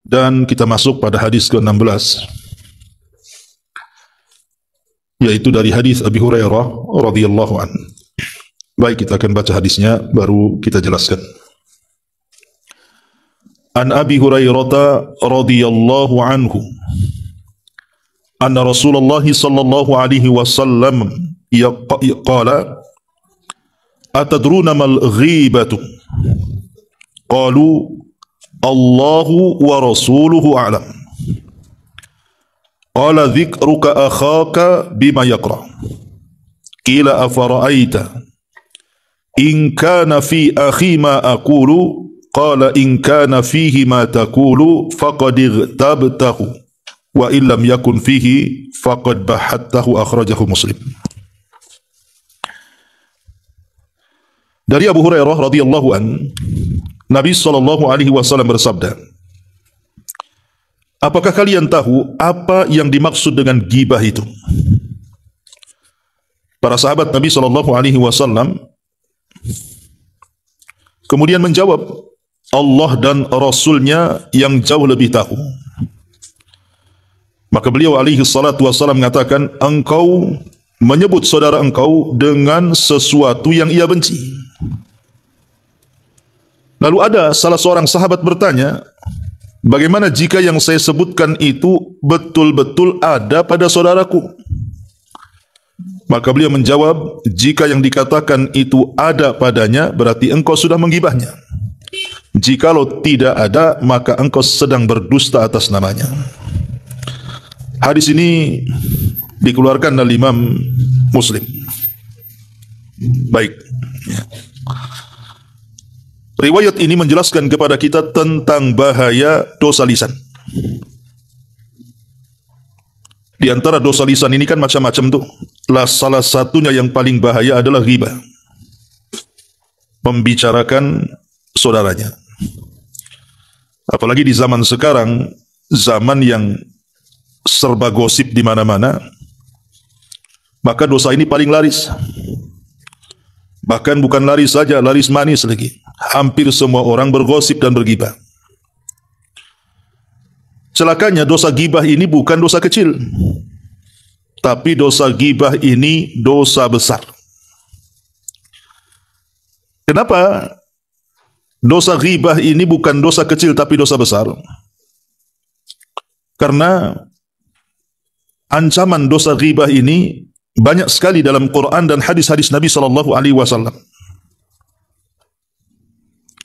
Dan kita masuk pada hadis ke-16, yaitu dari hadis Abi Hurairah radhiyallahu anhu. Baik, kita akan baca hadisnya baru kita jelaskan. An Abi Hurairah radhiyallahu anhu anna Rasulullah sallallahu alaihi wasallam qala atadruna mal ghibatu qalu Allahu wa rasuluhu a'lam qala dhikruka akhaka bima yaqra qila afara'aita in kana fi akhi ma aqulu qala in kana fihi ma taqulu faqad igtabtahu wa illam yakun fihi faqad bahattahu akhrajahu Muslim. Dari Abu Hurairah radhiyallahu an, Nabi sallallahu alaihi wasallam bersabda, apakah kalian tahu apa yang dimaksud dengan ghibah itu? Para sahabat Nabi sallallahu alaihi wasallam kemudian menjawab, Allah dan Rasulnya yang jauh lebih tahu. Maka beliau alaihi salatu wassalam mengatakan, engkau menyebut saudara engkau dengan sesuatu yang ia benci. Lalu ada salah seorang sahabat bertanya, bagaimana jika yang saya sebutkan itu betul-betul ada pada saudaraku? Maka beliau menjawab, jika yang dikatakan itu ada padanya, berarti engkau sudah menggibahnya. Jikalau tidak ada, maka engkau sedang berdusta atas namanya. Hadis ini dikeluarkan oleh Imam Muslim. Baik. Riwayat ini menjelaskan kepada kita tentang bahaya dosa lisan. Di antara dosa lisan ini kan macam-macam tuh. Salah satunya yang paling bahaya adalah ghibah. Membicarakan saudaranya. Apalagi di zaman sekarang, zaman yang serba gosip di mana-mana, maka dosa ini paling laris. Bahkan bukan laris saja, laris manis lagi. Hampir semua orang bergosip dan berghibah. Celakanya dosa ghibah ini bukan dosa kecil, tapi dosa ghibah ini dosa besar. Kenapa dosa ghibah ini bukan dosa kecil tapi dosa besar? Karena ancaman dosa ghibah ini banyak sekali dalam Quran dan hadis-hadis Nabi sallallahu alaihi wasallam.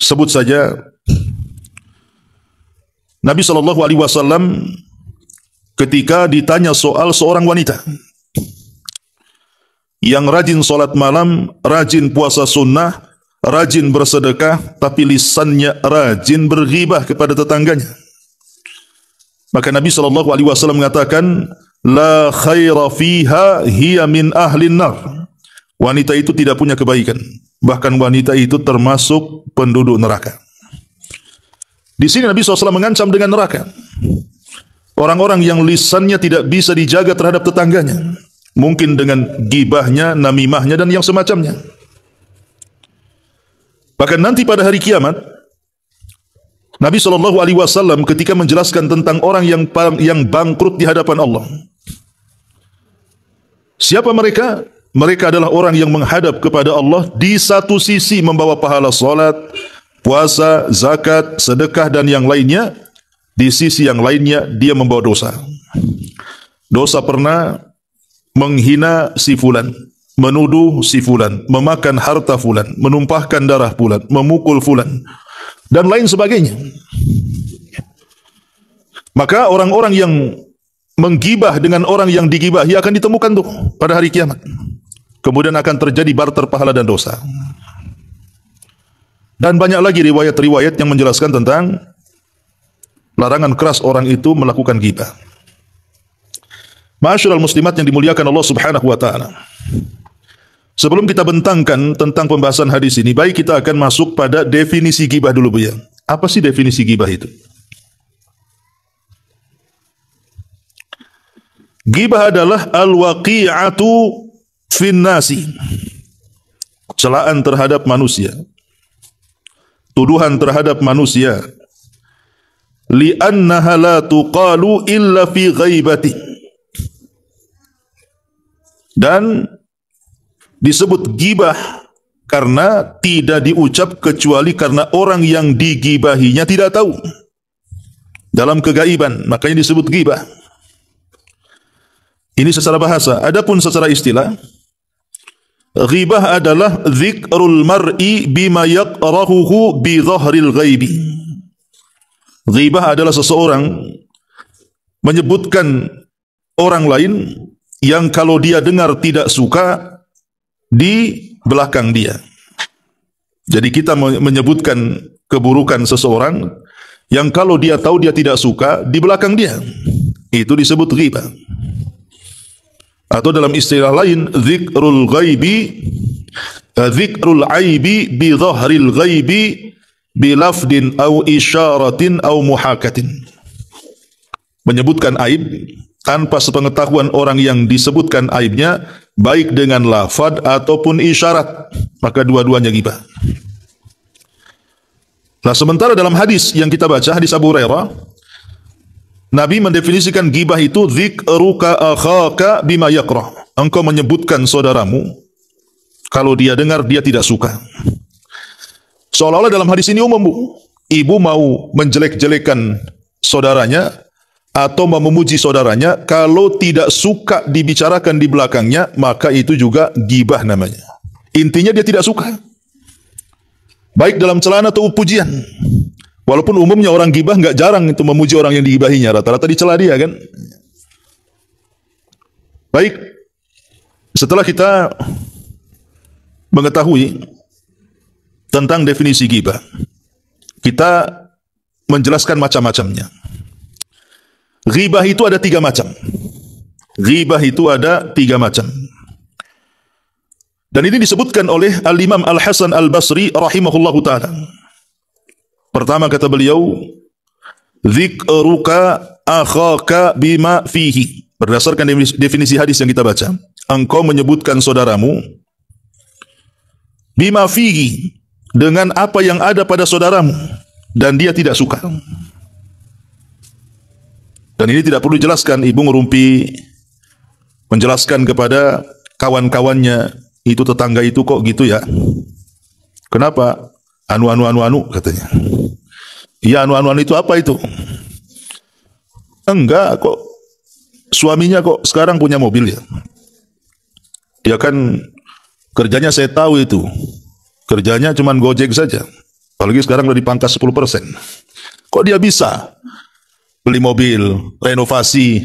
Sebut saja Nabi sallallahu alaihi wasallam ketika ditanya soal seorang wanita yang rajin salat malam, rajin puasa sunnah, rajin bersedekah, tapi lisannya rajin berghibah kepada tetangganya. Maka Nabi sallallahu alaihi wasallam mengatakan, la khaira fiha hiya min ahlin nar. Wanita itu tidak punya kebaikan, bahkan wanita itu termasuk penduduk neraka. Di sini Nabi SAW mengancam dengan neraka orang-orang yang lisannya tidak bisa dijaga terhadap tetangganya, mungkin dengan gibahnya, namimahnya dan yang semacamnya. Bahkan nanti pada hari kiamat, Nabi SAW ketika menjelaskan tentang orang yang bangkrut di hadapan Allah, siapa mereka? Mereka adalah orang yang menghadap kepada Allah di satu sisi membawa pahala salat, puasa, zakat, sedekah dan yang lainnya. Di sisi yang lainnya dia membawa dosa. Dosa pernah menghina si fulan, menuduh si fulan, memakan harta fulan, menumpahkan darah fulan, memukul fulan dan lain sebagainya. Maka orang-orang yang menggibah dengan orang yang digibahi akan ditemukan tuh pada hari kiamat. Kemudian akan terjadi barter pahala dan dosa. Dan banyak lagi riwayat-riwayat yang menjelaskan tentang larangan keras orang itu melakukan ghibah. Ma'asyiral muslimat yang dimuliakan Allah Subhanahu wa taala. Sebelum kita bentangkan tentang pembahasan hadis ini, baik kita akan masuk pada definisi ghibah dulu, Bu ya. Apa sih definisi ghibah itu? Ghibah adalah al-waqi'atu finnasi, celaan terhadap manusia, tuduhan terhadap manusia li'annaha la tuqalu illa fi ghaibati. Dan disebut gibah karena tidak diucap kecuali karena orang yang digibahinya tidak tahu dalam kegaiban, makanya disebut gibah. Ini secara bahasa. Adapun secara istilah, ghibah adalah dzikrul mar'i bima yaqrahuhu bi dhahril ghaibi. Ghibah adalah seseorang menyebutkan orang lain yang kalau dia dengar tidak suka di belakang dia. Jadi kita menyebutkan keburukan seseorang yang kalau dia tahu dia tidak suka di belakang dia. Itu disebut ghibah. Atau dalam istilah lain, dzikrul ghaibi, dzikrul aibi bi dhahril ghaibi bi lafdin au isyaratin au muhakatin. Menyebutkan aib tanpa sepengetahuan orang yang disebutkan aibnya, baik dengan lafad ataupun isyarat, maka dua-duanya ghibah. Nah, sementara dalam hadis yang kita baca, hadis Abu Hurairah, Nabi mendefinisikan ghibah itu dzikruka akhaka bima yakrah. Engkau menyebutkan saudaramu kalau dia dengar dia tidak suka. Seolah-olah dalam hadis ini umum, Bu. Ibu mau menjelek-jelekan saudaranya atau memuji saudaranya, kalau tidak suka dibicarakan di belakangnya, maka itu juga ghibah namanya. Intinya dia tidak suka, baik dalam celana atau pujian. Walaupun umumnya orang ghibah nggak jarang itu memuji orang yang digibahinya, rata-rata dicela dia kan. Baik, setelah kita mengetahui tentang definisi ghibah, kita menjelaskan macam-macamnya. Ghibah itu ada 3 macam. Ghibah itu ada 3 macam. Dan ini disebutkan oleh Al-Imam Al-Hasan Al-Basri rahimahullahu ta'ala. Pertama kata beliau, dzikruka akhaka bima fihi. Berdasarkan definisi hadis yang kita baca, engkau menyebutkan saudaramu bima fihi, dengan apa yang ada pada saudaramu dan dia tidak suka. Dan ini tidak perlu dijelaskan, ibu ngerumpi menjelaskan kepada kawan-kawannya, itu tetangga itu kok gitu ya. Kenapa? Anu katanya. Iya, anu itu apa itu? Enggak kok. Suaminya kok sekarang punya mobil ya. Dia kan kerjanya saya tahu itu. Kerjanya cuman Gojek saja. Apalagi sekarang udah dipangkas 10%. Kok dia bisa beli mobil, renovasi,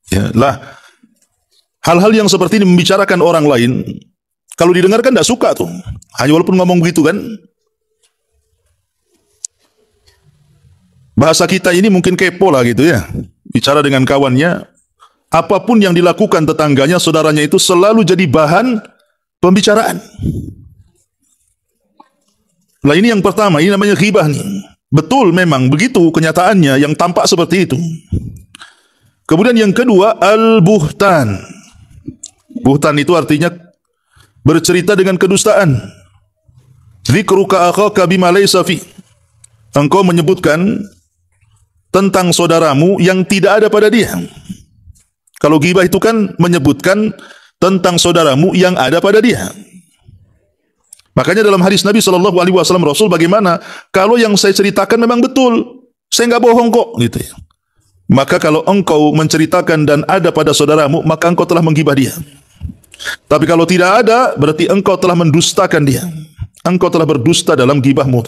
ya lah. Hal-hal yang seperti ini membicarakan orang lain, kalau didengarkan tidak suka tuh. Hanya walaupun ngomong begitu kan. Bahasa kita ini mungkin kepo lah gitu ya. Bicara dengan kawannya, apapun yang dilakukan tetangganya, saudaranya itu selalu jadi bahan pembicaraan. Lah ini yang pertama, ini namanya ghibah nih. Betul memang begitu kenyataannya yang tampak seperti itu. Kemudian yang kedua, al-buhtan. Buhtan itu artinya bercerita dengan kedustaan. Dzikruka akhaka bima laysa fi. Engkau menyebutkan tentang saudaramu yang tidak ada pada dia. Kalau ghibah itu kan menyebutkan tentang saudaramu yang ada pada dia. Makanya dalam hadis Nabi SAW, Rasul bagaimana? Kalau yang saya ceritakan memang betul, saya nggak bohong kok, gitu ya. Maka kalau engkau menceritakan dan ada pada saudaramu, maka engkau telah menggibah dia. Tapi kalau tidak ada, berarti engkau telah mendustakan dia. Engkau telah berdusta dalam gibahmu.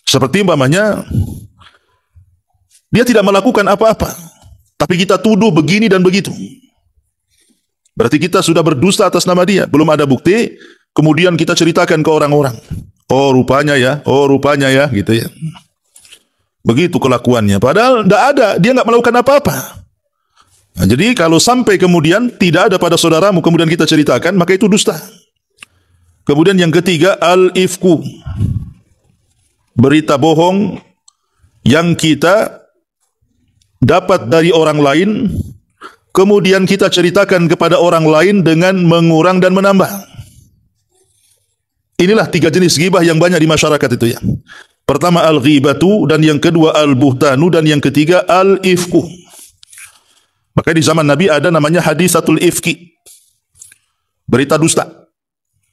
Seperti umpamanya, dia tidak melakukan apa-apa, tapi kita tuduh begini dan begitu. Berarti kita sudah berdusta atas nama dia. Belum ada bukti, kemudian kita ceritakan ke orang-orang. Oh rupanya ya, gitu ya. Begitu kelakuannya. Padahal tidak ada, dia nggak melakukan apa-apa. Nah, jadi kalau sampai kemudian tidak ada pada saudaramu, kemudian kita ceritakan, maka itu dusta. Kemudian yang ketiga, al-ifku. Berita bohong yang kita dapat dari orang lain, kemudian kita ceritakan kepada orang lain dengan mengurang dan menambah. Inilah 3 jenis ghibah yang banyak di masyarakat itu ya. Pertama al-ghibatu, dan yang kedua al-buhtanu, dan yang ketiga al-ifku. Maka di zaman Nabi ada namanya hadisatul ifki, berita dusta,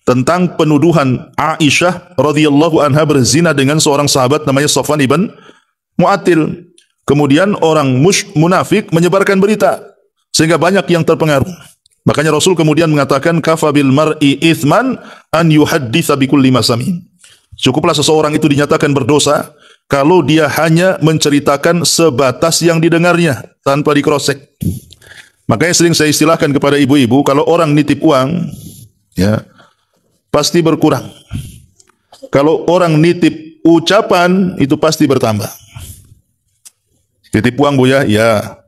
tentang penuduhan Aisyah radhiyallahu anha berzina dengan seorang sahabat namanya Safwan ibn Mu'attil. Kemudian orang munafik menyebarkan berita sehingga banyak yang terpengaruh. Makanya Rasul kemudian mengatakan kafa bil mar'i ithman an yuhadditsa bikulli masami. Cukuplah seseorang itu dinyatakan berdosa kalau dia hanya menceritakan sebatas yang didengarnya tanpa dikrosek. Makanya sering saya istilahkan kepada ibu-ibu, kalau orang nitip uang, ya, pasti berkurang. Kalau orang nitip ucapan, itu pasti bertambah. Titip uang Bu ya, ya.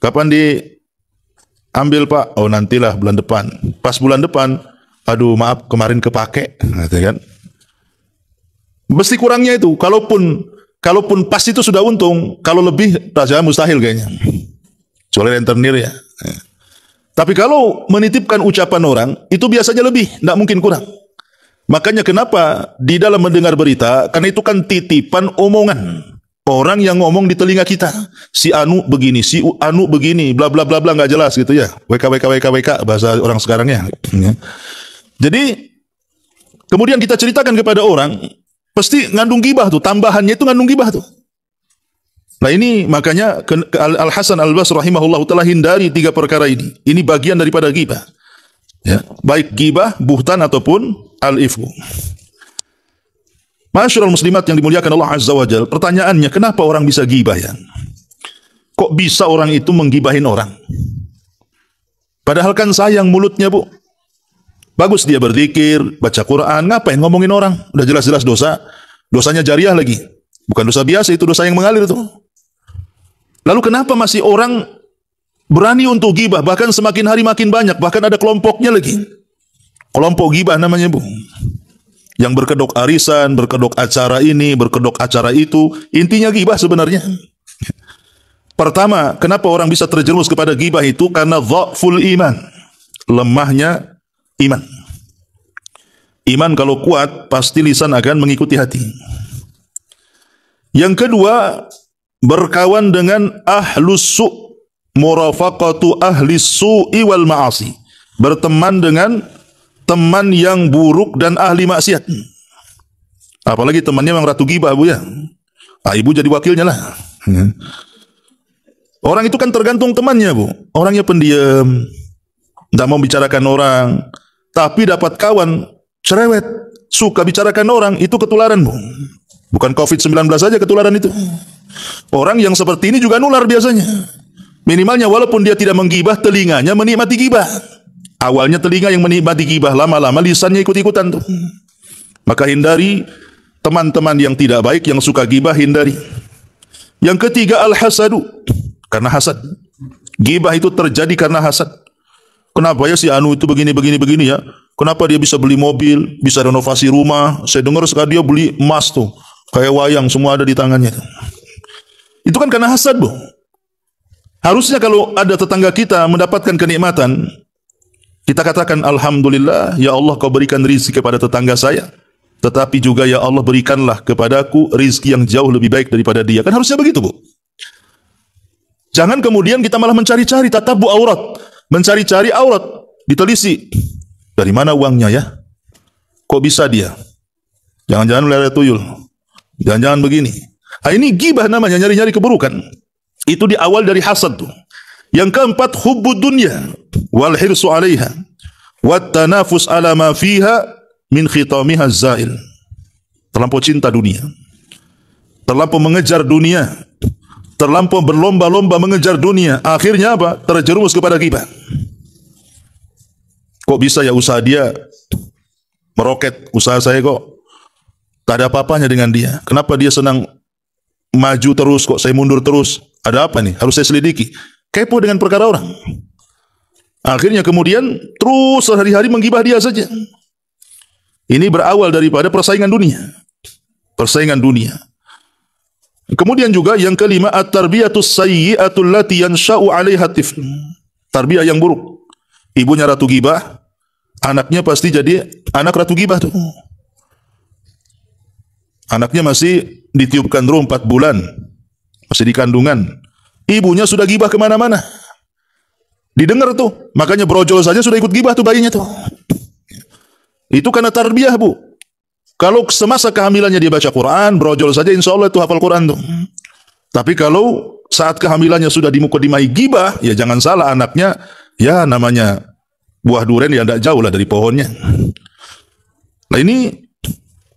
Kapan diambil Pak? Oh nantilah bulan depan. Pas bulan depan, aduh maaf kemarin kepake, kan? Mesti kurangnya itu. Kalaupun pas itu sudah untung, kalau lebih raja mustahil kayaknya. Kecuali rentenir ya. Tapi kalau menitipkan ucapan orang, itu biasanya lebih, tidak mungkin kurang. Makanya kenapa di dalam mendengar berita, karena itu kan titipan omongan. Orang yang ngomong di telinga kita. Si Anu begini, si Anu begini, bla bla bla bla, nggak jelas gitu ya. WK bahasa orang sekarang ya. Jadi kemudian kita ceritakan kepada orang, pasti ngandung gibah tuh, tambahannya itu ngandung gibah tuh. Nah ini makanya Al-Hasan Al-Basri rahimahullah ta'ala hindari 3 perkara ini. Ini bagian daripada gibah. Ya, baik gibah, buhtan ataupun al-ifku. Masyarul muslimat yang dimuliakan Allah Azza wa Jalla, pertanyaannya kenapa orang bisa gibah ya? Kok bisa orang itu menggibahin orang? Padahal kan sayang mulutnya Bu. Bagus dia berzikir, baca Quran, ngapain ngomongin orang? Udah jelas-jelas dosa. Dosanya jariah lagi. Bukan dosa biasa, itu dosa yang mengalir tuh. Lalu kenapa masih orang berani untuk gibah? Bahkan semakin hari makin banyak. Bahkan ada kelompoknya lagi. Kelompok gibah namanya Bu. Yang berkedok arisan, berkedok acara ini, berkedok acara itu. Intinya gibah sebenarnya. Pertama, kenapa orang bisa terjerumus kepada gibah itu? Karena dha'ful iman. Lemahnya iman. Iman kalau kuat, pasti lisan akan mengikuti hati. Yang kedua, berkawan dengan ahlus su', murafaqatu ahlis su'i wal ma'asi. Berteman dengan teman yang buruk dan ahli maksiat. Apalagi temannya memang ratu gibah Bu ya. Ah, ibu jadi wakilnya lah. Orang itu kan tergantung temannya Bu. Orangnya pendiam, tidak mau bicarakan orang. Tapi dapat kawan cerewet, suka bicarakan orang, itu ketularan Bu. Bukan COVID-19 saja ketularan itu. Orang yang seperti ini juga nular biasanya. Minimalnya walaupun dia tidak menggibah, telinganya menikmati gibah. Awalnya telinga yang menikmati gibah, lama-lama lisannya ikut-ikutan tuh. Maka hindari teman-teman yang tidak baik, yang suka gibah, hindari. Yang ketiga al-hasadu, karena hasad. Gibah itu terjadi karena hasad. Kenapa ya si Anu itu begini ya? Kenapa dia bisa beli mobil, bisa renovasi rumah? Saya dengar sekali dia beli emas tuh, kayak wayang semua ada di tangannya. Itu kan karena hasad Bu. Harusnya kalau ada tetangga kita mendapatkan kenikmatan, kita katakan alhamdulillah, ya Allah kau berikan rizki kepada tetangga saya. Tetapi juga ya Allah berikanlah kepadaku rizki yang jauh lebih baik daripada dia. Kan harusnya begitu Bu. Jangan kemudian kita malah mencari-cari tatabu aurat. Mencari-cari aurat, ditelisi. Dari mana uangnya ya? Kok bisa dia? Jangan-jangan lele tuyul. Jangan-jangan begini. Nah, ini gibah namanya, nyari-nyari keburukan. Itu di awal dari hasad tuh. Yang keempat, hubbud dunya wal hirsu 'alaiha wat tanafus 'ala ma fiha min khitamiha zail. Terlampau cinta dunia. Terlampau mengejar dunia. Terlampau berlomba-lomba mengejar dunia. Akhirnya apa? Terjerumus kepada gibah. Kok bisa ya usaha dia meroket, usaha saya kok tak ada apa-apanya dengan dia. Kenapa dia senang maju terus, kok saya mundur terus? Ada apa nih? Harus saya selidiki. Kepo dengan perkara orang. Akhirnya kemudian terus sehari-hari menggibah dia saja. Ini berawal daripada persaingan dunia. Persaingan dunia. Kemudian juga yang kelima, at-tarbiyatus sayyi'atul lati yansha'u 'alaiha tifl. Tarbiyah yang buruk. Ibunya ratu gibah, anaknya pasti jadi anak ratu gibah tuh. Anaknya masih ditiupkan roh 4 bulan, masih di kandungan. Ibunya sudah gibah kemana-mana. Didengar tuh, makanya brojol saja sudah ikut gibah tuh bayinya tuh. Itu karena tarbiyah, Bu. Kalau semasa kehamilannya dia baca Quran, brojol saja insya Allah itu hafal Quran tuh. Tapi kalau saat kehamilannya sudah dimukadimai gibah, ya jangan salah, anaknya ya namanya buah durian ya tidak jauh lah dari pohonnya. Nah ini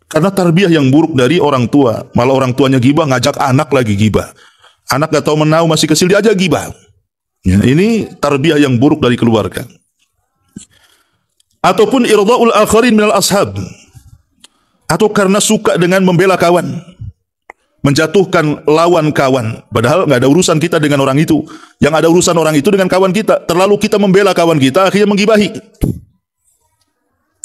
karena tarbiyah yang buruk dari orang tua. Malah orang tuanya gibah, ngajak anak lagi gibah. Anak gak tahu menau, masih kecil diajak gibah. Ya, ini tarbiyah yang buruk dari keluarga. Ataupun irda'ul akharin minal ashab. Atau karena suka dengan membela kawan, menjatuhkan lawan kawan, padahal nggak ada urusan kita dengan orang itu. Yang ada urusan orang itu dengan kawan kita. Terlalu kita membela kawan kita, akhirnya menggibahi.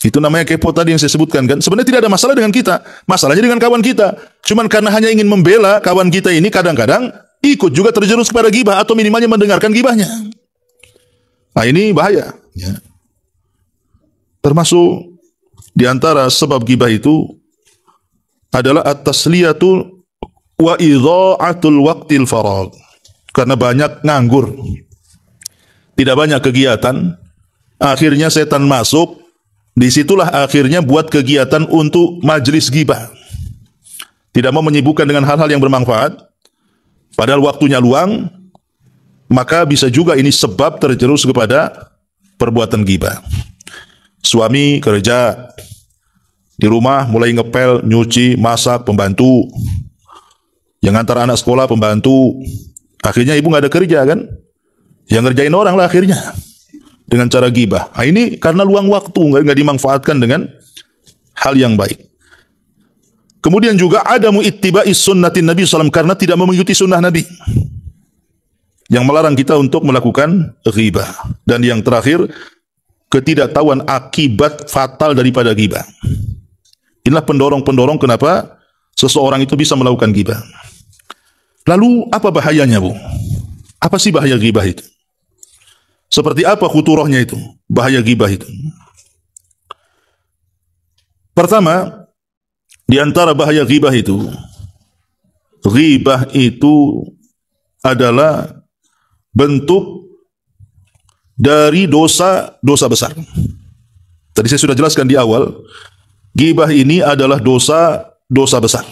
Itu namanya kepo tadi yang saya sebutkan kan. Sebenarnya tidak ada masalah dengan kita, masalahnya dengan kawan kita. Cuman karena hanya ingin membela kawan kita ini, kadang-kadang ikut juga terjerumus kepada gibah atau minimalnya mendengarkan gibahnya. Nah ini bahaya. Ya. Termasuk di antara sebab gibah itu adalah at-tasliyatu wa idha'atul waqtil faragh. Karena banyak nganggur, tidak banyak kegiatan, akhirnya setan masuk. Disitulah akhirnya buat kegiatan untuk majlis gibah. Tidak mau menyibukkan dengan hal-hal yang bermanfaat, padahal waktunya luang, maka bisa juga ini sebab terjerumus kepada perbuatan gibah. Suami kerja, di rumah mulai ngepel, nyuci, masak, pembantu. Yang antar anak sekolah, pembantu. Akhirnya ibu nggak ada kerja kan? Yang ngerjain orang lah akhirnya. Dengan cara gibah. Nah, ini karena luang waktu, nggak dimanfaatkan dengan hal yang baik. Kemudian juga adamu ittiba'is sunnatin Nabi SAW, karena tidak mengikuti sunnah Nabi. Yang melarang kita untuk melakukan ghibah. Dan yang terakhir, ketidaktahuan akibat fatal daripada ghibah. Inilah pendorong-pendorong kenapa seseorang itu bisa melakukan ghibah. Lalu apa bahayanya, Bu? Apa sih bahaya ghibah itu? Seperti apa khuturahnya itu? Bahaya ghibah itu. Pertama, di antara bahaya ghibah itu adalah bentuk dari dosa besar. Tadi saya sudah jelaskan di awal, ghibah ini adalah dosa besar.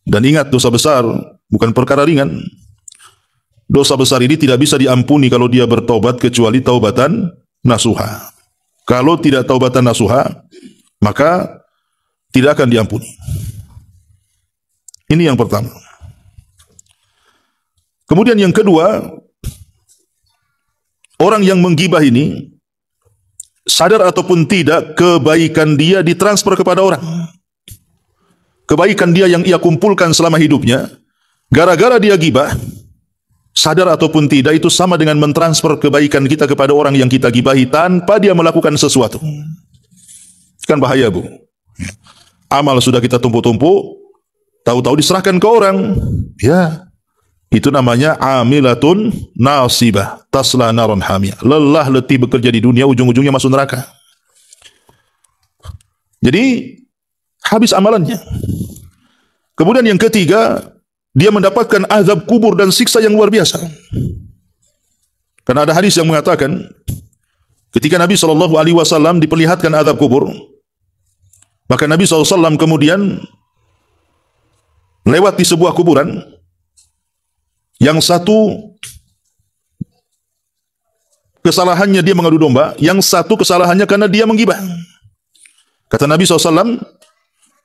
Dan ingat, dosa besar bukan perkara ringan. Dosa besar ini tidak bisa diampuni kalau dia bertobat kecuali taubatan nasuha. Kalau tidak taubatan nasuha, maka tidak akan diampuni. Ini yang pertama. Kemudian yang kedua, orang yang menggibah ini sadar ataupun tidak, kebaikan dia ditransfer kepada orang. Kebaikan dia yang ia kumpulkan selama hidupnya, gara-gara dia gibah, sadar ataupun tidak, itu sama dengan mentransfer kebaikan kita kepada orang yang kita gibahi tanpa dia melakukan sesuatu. Kan bahaya, Bu. Amal sudah kita tumpuk-tumpuk, tahu-tahu diserahkan ke orang. Ya, itu namanya amilatun nasibah tasla naron hamiyah. Lelah letih bekerja di dunia, ujung-ujungnya masuk neraka. Jadi habis amalannya. Kemudian yang ketiga, dia mendapatkan azab kubur dan siksa yang luar biasa. Karena ada hadis yang mengatakan, ketika Nabi SAW diperlihatkan azab kubur, maka Nabi SAW kemudian lewat di sebuah kuburan. Yang satu kesalahannya dia mengadu domba, yang satu kesalahannya karena dia menggibah. Kata Nabi SAW,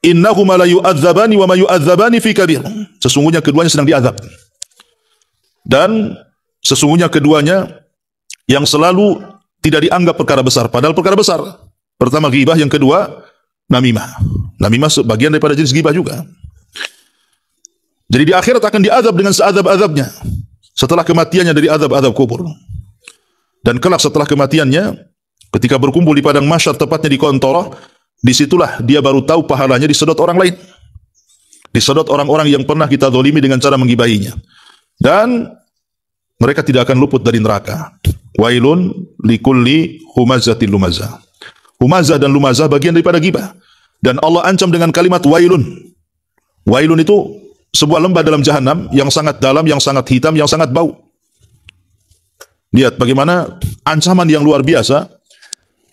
innahuma la yu'adzabani wa ma yu'adzabani fi kabir. Sesungguhnya keduanya sedang diazab. Dan sesungguhnya keduanya yang selalu tidak dianggap perkara besar, padahal perkara besar. Pertama ghibah, yang kedua namimah. Namimah sebagian daripada jenis ghibah juga. Jadi di akhirat akan diazab dengan seazab-azabnya. Setelah kematiannya dari azab-azab kubur. Dan kelak setelah kematiannya, ketika berkumpul di padang mahsyar, tepatnya di Qantarah, disitulah dia baru tahu pahalanya disedot orang lain. Disedot orang-orang yang pernah kita zalimi dengan cara menggibahinya. Dan mereka tidak akan luput dari neraka. Wailun likulli humazatin lumazah. Humazah dan lumazah bagian daripada gibah. Dan Allah ancam dengan kalimat wailun. Wailun itu sebuah lembah dalam jahanam yang sangat dalam, yang sangat hitam, yang sangat bau. Lihat bagaimana ancaman yang luar biasa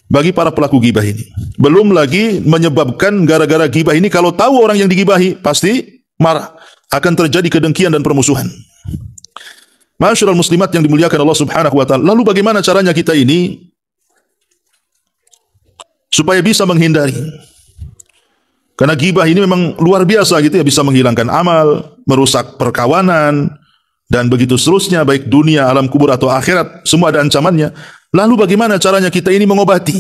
bagi para pelaku gibah ini. Belum lagi menyebabkan gara-gara gibah ini, kalau tahu orang yang digibahi pasti marah, akan terjadi kedengkian dan permusuhan. Ma'asyiral muslimat yang dimuliakan Allah Subhanahu wa taala. Lalu bagaimana caranya kita ini supaya bisa menghindari? Karena gibah ini memang luar biasa gitu ya, bisa menghilangkan amal, merusak perkawanan, dan begitu seterusnya, baik dunia, alam kubur atau akhirat, semua ada ancamannya. Lalu bagaimana caranya kita ini mengobati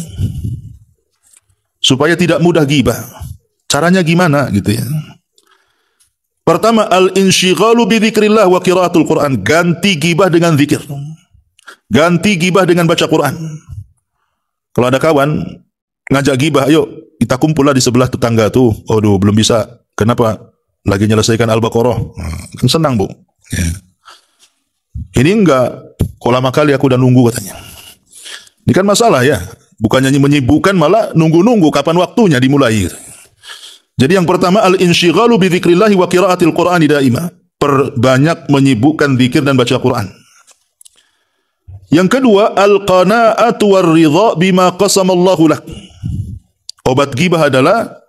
supaya tidak mudah gibah? Caranya gimana gitu ya? Pertama, al-insyighalu bi dzikrillah wa qiraatul Quran. Ganti gibah dengan zikir. Ganti gibah dengan baca Quran. Kalau ada kawan ngajak gibah, ayo kita kumpullah di sebelah tetangga tuh. Aduh, belum bisa. Kenapa? Lagi menyelesaikan Al-Baqarah. Kan senang, Bu. Ya. Ini enggak, kok lama kali aku udah nunggu katanya. Ini kan masalah ya. Bukannya menyibukkan, malah nunggu-nunggu kapan waktunya dimulai. Jadi yang pertama, al-insyighalu bi dzikrillah wa qiraatil Qur'ani daima. Perbanyak menyibukkan zikir dan baca Quran. Yang kedua, al-qanaa'atu war-ridha bima qasamallahu lak. Obat gibah adalah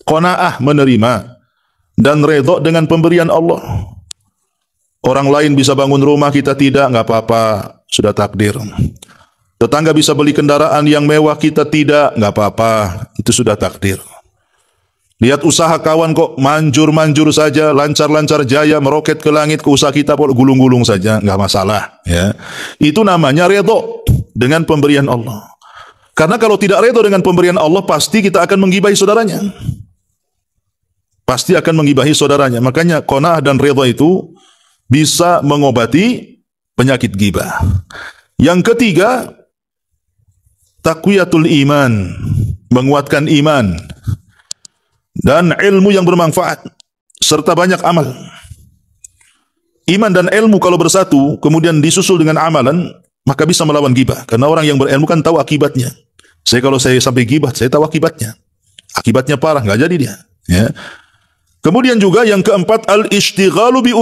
qanaah, menerima, dan redha dengan pemberian Allah. Orang lain bisa bangun rumah, kita tidak, enggak apa-apa, sudah takdir. Tetangga bisa beli kendaraan yang mewah, kita tidak, enggak apa-apa, itu sudah takdir. Lihat usaha kawan kok manjur-manjur saja, lancar-lancar jaya, meroket ke langit, ke usaha kita kok gulung-gulung saja, enggak masalah. Ya, itu namanya redha dengan pemberian Allah. Karena kalau tidak redha dengan pemberian Allah, pasti kita akan menggibahi saudaranya. Pasti akan menggibahi saudaranya. Makanya qanaah dan redha itu bisa mengobati penyakit gibah. Yang ketiga, taqwiyatul iman, menguatkan iman dan ilmu yang bermanfaat serta banyak amal. Iman dan ilmu kalau bersatu kemudian disusul dengan amalan, maka bisa melawan gibah. Karena orang yang berilmu kan tahu akibatnya. Kalau saya sampai gibah, saya tahu akibatnya. Akibatnya parah, enggak jadi dia. Ya. Kemudian juga yang keempat, al-ishtighalu bi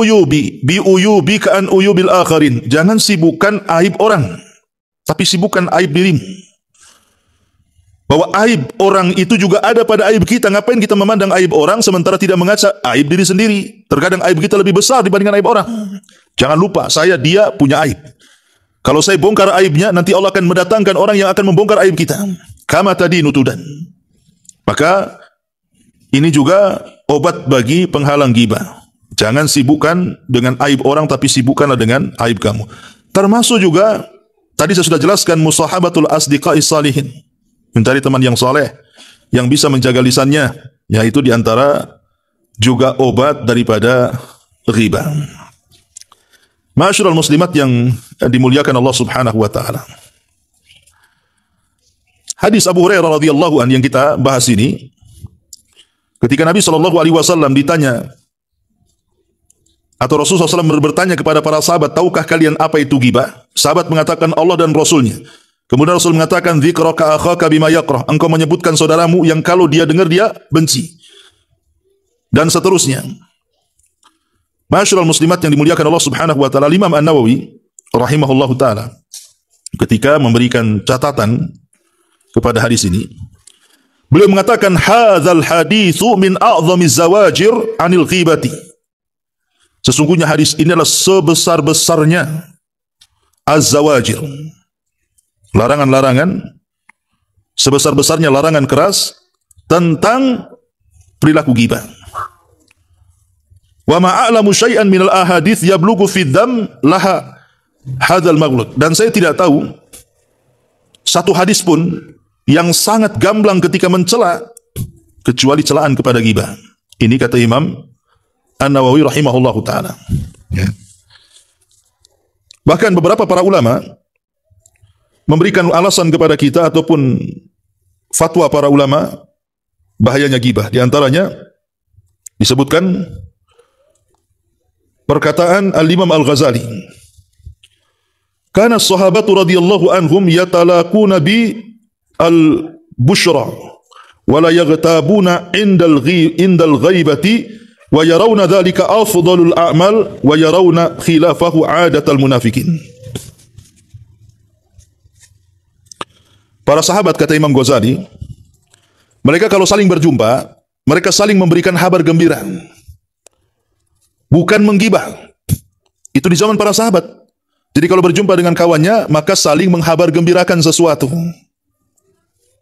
uyubi ka'an uyubil akharin. Jangan sibukkan aib orang, tapi sibukkan aib dirimu. Bahwa aib orang itu juga ada pada aib kita. Ngapain kita memandang aib orang sementara tidak mengaca aib diri sendiri? Terkadang aib kita lebih besar dibandingkan aib orang. Jangan lupa, dia punya aib. Kalau saya bongkar aibnya, nanti Allah akan mendatangkan orang yang akan membongkar aib kita. Kama tadi nutudan. Maka ini juga obat bagi penghalang gibah. Jangan sibukkan dengan aib orang, tapi sibukkanlah dengan aib kamu. Termasuk juga, tadi saya sudah jelaskan, musahabatul asdiqai salihin. Mencari teman yang soleh, yang bisa menjaga lisannya, yaitu diantara juga obat daripada ghibah. Ma'asyiral muslimat yang dimuliakan Allah Subhanahu wa taala. Hadis Abu Hurairah radhiyallahu anhu yang kita bahas ini, ketika Nabi sallallahu alaihi wasallam ditanya, atau Rasulullah SAW bertanya kepada para sahabat, tahukah kalian apa itu ghibah? Sahabat mengatakan Allah dan Rasulnya. Kemudian Rasul mengatakan, dzikraka akhaka bima yakrah. Engkau menyebutkan saudaramu yang kalau dia dengar dia benci. Dan seterusnya. Ma'asyiral muslimat yang dimuliakan Allah Subhanahu wa taala, Imam An-Nawawi rahimahullahu taala ketika memberikan catatan kepada hadis ini, beliau mengatakan, hadzal haditsu min a'zamiz zawajir 'anil ghibati. Sesungguhnya hadis ini adalah sebesar-besarnya az-zawajir, larangan-larangan, sebesar-besarnya larangan keras tentang perilaku ghibah. Wa ma'alamu syai'an minal ahadits yablughu fi dzam laha hadzal maghlud. Dan saya tidak tahu satu hadis pun yang sangat gamblang ketika mencela kecuali celaan kepada ghibah. Ini kata Imam An-Nawawi rahimahullahu taala. Ya. Bahkan beberapa para ulama memberikan alasan kepada kita ataupun fatwa para ulama bahayanya ghibah. Di antaranya disebutkan perkataan Al-Imam Al-Ghazali. Kana as-sahabatu radhiyallahu anhum yatalaquna bi al-bushra wa la yaghtabuna indal ghaibati wa yarawna dzalika afdalul a'mal wa yarawna khilafahu 'adatal munafikin. Para sahabat, kata Imam Ghazali, mereka kalau saling berjumpa, mereka saling memberikan kabar gembira, bukan menggibah. Itu di zaman para sahabat. Jadi kalau berjumpa dengan kawannya, maka saling menghabar gembirakan sesuatu.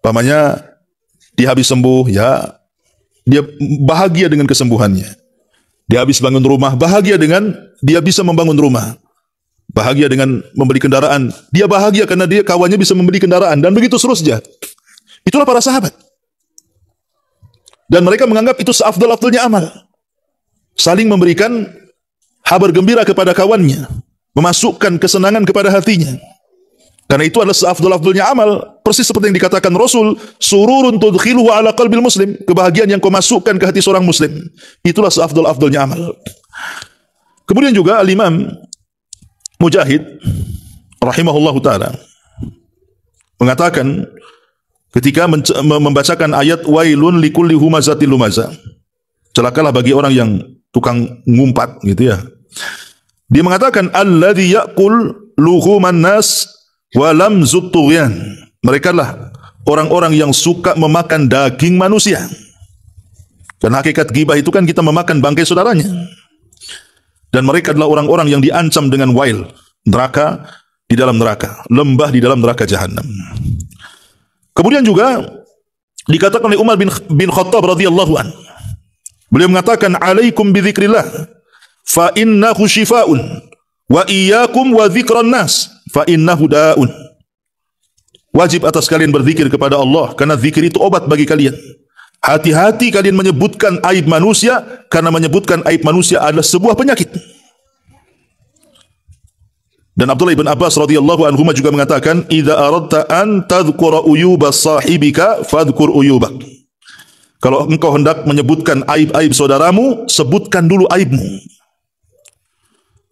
Pamannya dia habis sembuh, ya dia bahagia dengan kesembuhannya. Dia habis bangun rumah, bahagia dengan dia bisa membangun rumah. Bahagia dengan membeli kendaraan, dia bahagia karena dia kawannya bisa membeli kendaraan, dan begitu seterusnya. Itulah para sahabat. Dan mereka menganggap itu seafdal-afdalnya amal. Saling memberikan kabar gembira kepada kawannya, memasukkan kesenangan kepada hatinya. Karena itu adalah seafdal-afdalnya amal. Persis seperti yang dikatakan Rasul, sururun tudkhiluhu ala qalbil muslim, kebahagiaan yang kau masukkan ke hati seorang muslim. Itulah seafdal-afdalnya amal. Kemudian juga Al-Imam Mujahid rahimahullahu ta'ala mengatakan ketika membacakan ayat wailun likulli humazatil lumazah, celakalah bagi orang yang tukang ngumpat gitu ya. Dia mengatakan alladzi ya'kul luhuman nas wa lam zuttughyan. Mereka lah orang-orang yang suka memakan daging manusia. Karena hakikat ghibah itu kan kita memakan bangkai saudaranya. Dan mereka adalah orang-orang yang diancam dengan wail, neraka di dalam neraka, lembah di dalam neraka jahanam. Kemudian juga dikatakan oleh Umar bin Khattab radhiyallahu an. Beliau mengatakan alaikum bidzikrillah fa innahu shifaa'un wa iyyakum wa dzikran nas fa innahu daa'un. Wajib atas kalian berzikir kepada Allah karena zikir itu obat bagi kalian. Hati-hati kalian menyebutkan aib manusia, karena menyebutkan aib manusia adalah sebuah penyakit. Dan Abdullah ibn Abbas radhiyallahu anhu juga mengatakan, "Idza aradta an tadhkura uyuba sahibika fadhkur uyubak." Kalau engkau hendak menyebutkan aib-aib saudaramu, sebutkan dulu aibmu.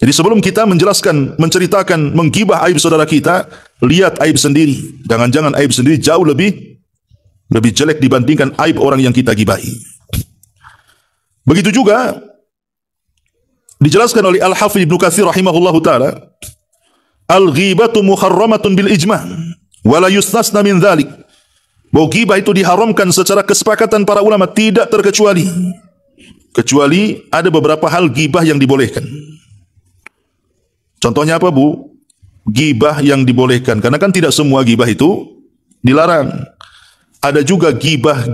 Jadi sebelum kita menjelaskan, menceritakan, menggibah aib saudara kita, lihat aib sendiri. Jangan-jangan aib sendiri jauh lebih jelek dibandingkan aib orang yang kita gibahi. Begitu juga dijelaskan oleh Al-Hafidz Ibnu Katsir rahimahullahu taala, al-ghibatu muharramatun bil ijma' wa la yustasna min dzalik. Bahwa ghibah itu diharamkan secara kesepakatan para ulama, tidak terkecuali. Kecuali ada beberapa hal ghibah yang dibolehkan. Contohnya apa, Bu? Ghibah yang dibolehkan, karena kan tidak semua ghibah itu dilarang. Ada juga ghibah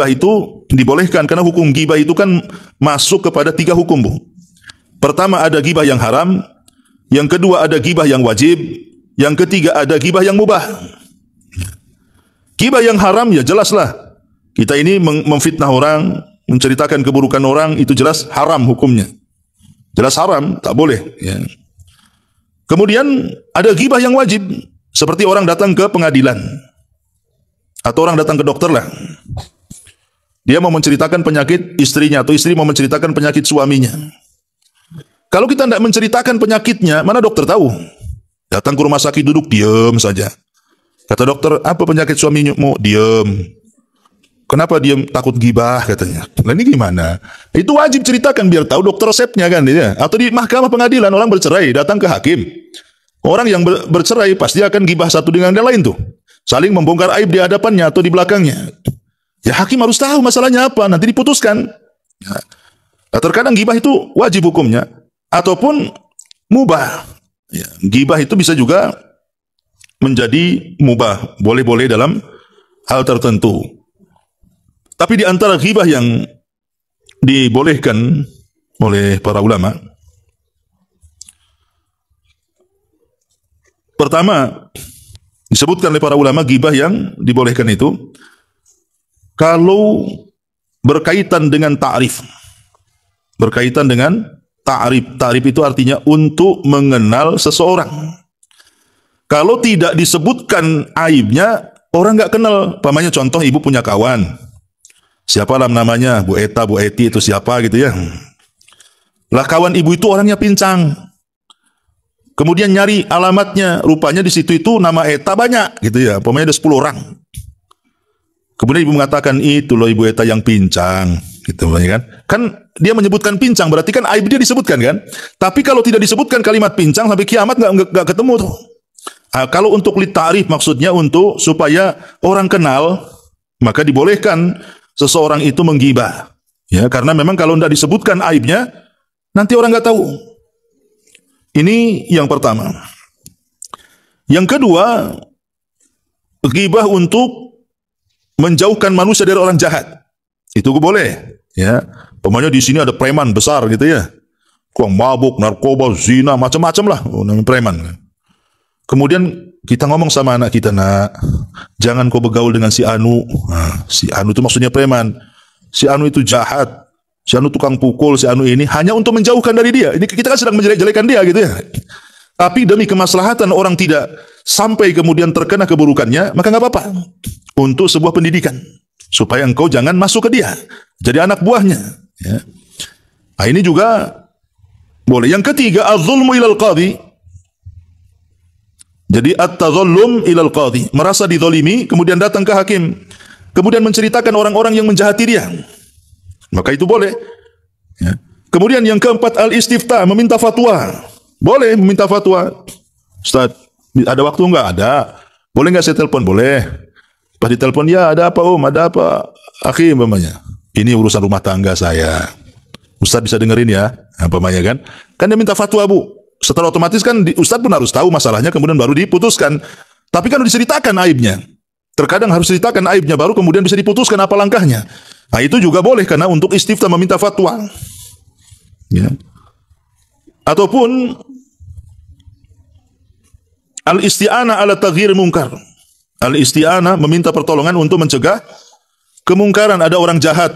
itu dibolehkan, karena hukum ghibah itu kan masuk kepada 3 hukum, Bu. Pertama ada ghibah yang haram, yang kedua ada ghibah yang wajib, yang ketiga ada ghibah yang mubah. Ghibah yang haram ya jelaslah, kita ini memfitnah orang, menceritakan keburukan orang, itu jelas haram hukumnya. Jelas haram, tak boleh ya. Kemudian ada ghibah yang wajib, seperti orang datang ke pengadilan atau orang datang ke dokter lah. Dia mau menceritakan penyakit istrinya, atau istri mau menceritakan penyakit suaminya. Kalau kita tidak menceritakan penyakitnya, mana dokter tahu? Datang ke rumah sakit, duduk diam saja. Kata dokter, apa penyakit suamimu? Diam. Kenapa diam? Takut gibah katanya. Nah ini gimana? Itu wajib ceritakan biar tahu dokter resepnya kan. Ya. Atau di mahkamah pengadilan orang bercerai, datang ke hakim. Orang yang bercerai pasti akan gibah satu dengan yang lain tuh. Saling membongkar aib di hadapannya atau di belakangnya. Ya hakim harus tahu masalahnya apa, nanti diputuskan. Ya. Nah, terkadang gibah itu wajib hukumnya, ataupun mubah. Ya, gibah itu bisa juga menjadi mubah, boleh-boleh dalam hal tertentu. Tapi di antara gibah yang dibolehkan oleh para ulama, pertama disebutkan oleh para ulama gibah yang dibolehkan itu kalau berkaitan dengan ta'rif. Berkaitan dengan ta'rif. Ta'rif itu artinya untuk mengenal seseorang. Kalau tidak disebutkan aibnya, orang nggak kenal. Pamannya contoh, ibu punya kawan. Siapa lah namanya? Bu Eta, Bu Eti itu siapa gitu ya. Lah kawan ibu itu orangnya pincang. Kemudian nyari alamatnya, rupanya di situ itu nama Eta banyak gitu ya. Pokoknya ada 10 orang. Kemudian ibu mengatakan, itu loh ibu eta yang pincang, gitu ya kan? Kan dia menyebutkan pincang, berarti kan aib dia disebutkan kan? Tapi kalau tidak disebutkan kalimat pincang sampai kiamat nggak ketemu tuh. Kalau untuk litarif maksudnya untuk supaya orang kenal, maka dibolehkan seseorang itu menggibah. Ya, karena memang kalau tidak disebutkan aibnya, nanti orang nggak tahu. Ini yang pertama. Yang kedua, ghibah untuk menjauhkan manusia dari orang jahat. Itu boleh. Ya, pokoknya di sini ada preman besar gitu ya. Tukang mabuk, narkoba, zina, macam-macam lah. Namanya preman. Kemudian kita ngomong sama anak kita, nak, jangan kau bergaul dengan si Anu. Nah, si Anu itu maksudnya preman. Si Anu itu jahat. Si Anu tukang pukul, si Anu ini hanya untuk menjauhkan dari dia. Ini kita kan sedang menjelek-jelekan dia gitu ya. Tapi demi kemaslahatan orang tidak sampai kemudian terkena keburukannya, maka nggak apa-apa. Untuk sebuah pendidikan. Supaya engkau jangan masuk ke dia. Jadi anak buahnya. Ya. Nah, ini juga boleh. Yang ketiga, az-zulmu ilal qadhi. Jadi at-tazallum ilal qadhi. Merasa dizalimi, kemudian datang ke hakim. Kemudian menceritakan orang-orang yang menjahati dia. Maka itu boleh. Ya. Kemudian yang keempat, al-istifta, meminta fatwa. Boleh meminta fatwa. Ustaz, ada waktu enggak? Ada. Boleh enggak saya telepon? Boleh. Pas ditelepon, ya ada apa om? Ada apa? Akhi, umpamanya. Ini urusan rumah tangga saya. Ustaz bisa dengerin ya, umpamanya kan? Kan dia minta fatwa, Bu. Setelah otomatis kan Ustaz pun harus tahu masalahnya, kemudian baru diputuskan. Tapi kan diceritakan aibnya. Terkadang harus ceritakan aibnya, baru kemudian bisa diputuskan apa langkahnya. Nah itu juga boleh, karena untuk istifta meminta fatwa. Ya. Ataupun al-isti'anah ala taghyir munkar. Al-isti'anah meminta pertolongan untuk mencegah kemungkaran. Ada orang jahat,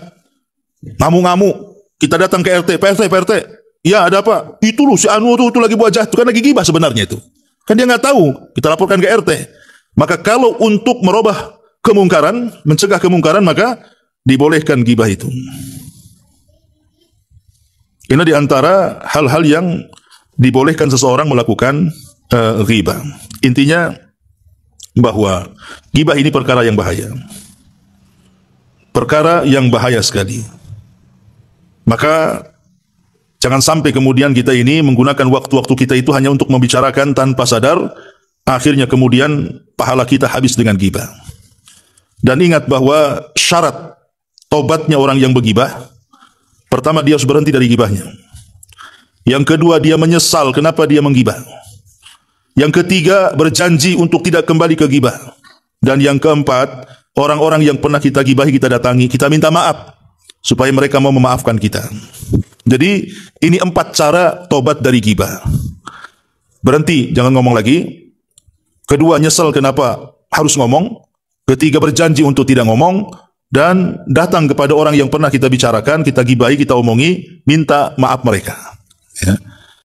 ngamuk-ngamuk. Kita datang ke RT, PRT. Ya ada apa? Itu loh si Anu itu lagi buat jahat. Itu kan lagi gibah sebenarnya itu. Kan dia nggak tahu. Kita laporkan ke RT. Maka kalau untuk merubah kemungkaran, mencegah kemungkaran, maka dibolehkan gibah itu. Ini diantara hal-hal yang dibolehkan seseorang melakukan ghibah. Intinya bahwa ghibah ini perkara yang bahaya. Perkara yang bahaya sekali. Maka jangan sampai kemudian kita ini menggunakan waktu-waktu kita itu hanya untuk membicarakan tanpa sadar. Akhirnya kemudian pahala kita habis dengan ghibah. Dan ingat bahwa syarat tobatnya orang yang berghibah, pertama dia harus berhenti dari ghibahnya. Yang kedua dia menyesal kenapa dia menggibah. Yang ketiga berjanji untuk tidak kembali ke ghibah. Dan yang keempat, orang-orang yang pernah kita gibahi kita datangi, kita minta maaf supaya mereka mau memaafkan kita. Jadi ini 4 cara tobat dari ghibah. Berhenti, jangan ngomong lagi. Kedua, nyesal kenapa harus ngomong. Ketiga, berjanji untuk tidak ngomong. Dan datang kepada orang yang pernah kita bicarakan, kita gibahi, kita omongi, minta maaf mereka. Ya.